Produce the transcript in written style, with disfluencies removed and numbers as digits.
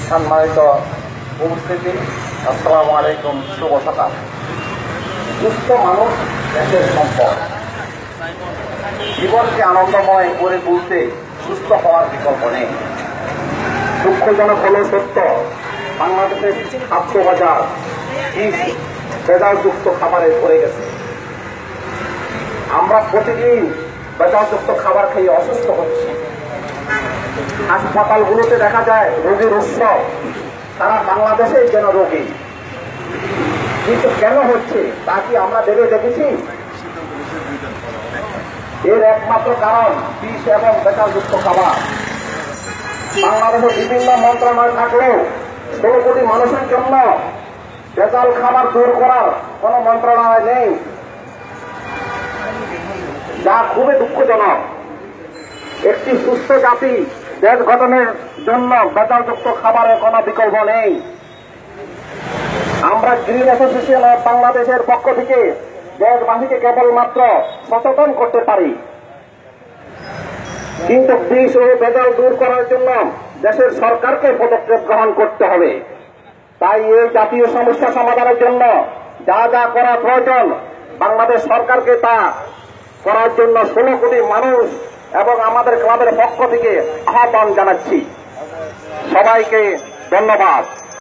সম্মানিত উপস্থিতি, আসসালামু আলাইকুম, শুভ সকাল। সুস্থ মানুষ দেশের সম্পদ। জীবনকে আনন্দময় করে তুলতে সুস্থ হওয়ার বিকল্প নেই। দুঃখজনক হলো সত্য, বাংলাদেশের খাদ্য বাজার ভেজালযুক্ত খাবারে ভরে গেছে। আমরা প্রতিদিন ভেজালযুক্ত খাবার খেয়ে অসুস্থ হচ্ছি। হাসপাতালগুলোতে দেখা যায় রোগীর উৎসব, সারা বাংলাদেশে যেন রোগী। কিন্তু কেন হচ্ছে তা কি আমরা ভেবে দেখেছি? এর একমাত্র কারণ বিষ এবং ভেজালযুক্ত খাবার। বাংলাদেশে বিভিন্ন মন্ত্রণালয় থাকলেও 16 কোটি মানুষের জন্য ভেজাল খাবার দূর করার কোন মন্ত্রণালয় নেই, যা খুবই দুঃখজনক। একটি সুস্থ জাতি দেশ গঠনের জন্য ভেজালযুক্ত খাবারের কোনো বিকল্প নেই। আমরা গ্রিন অ্যাসোসিয়েশন অফ বাংলাদেশের পক্ষ থেকে দেশবাসীকে কেবলমাত্র সচেতন করতে পারি, কিন্তু বিষ ও ভেজাল দূর করার জন্য দেশের সরকারকে পদক্ষেপ গ্রহণ করতে হবে। তাই এই জাতীয় সমস্যা সমাধানের জন্য যা যা করা প্রয়োজন, বাংলাদেশ সরকারকে তা করার জন্য 16 কোটি মানুষ এবং আমাদের ক্লাবের পক্ষ থেকে আহ্বান জানাচ্ছি। সবাইকে ধন্যবাদ।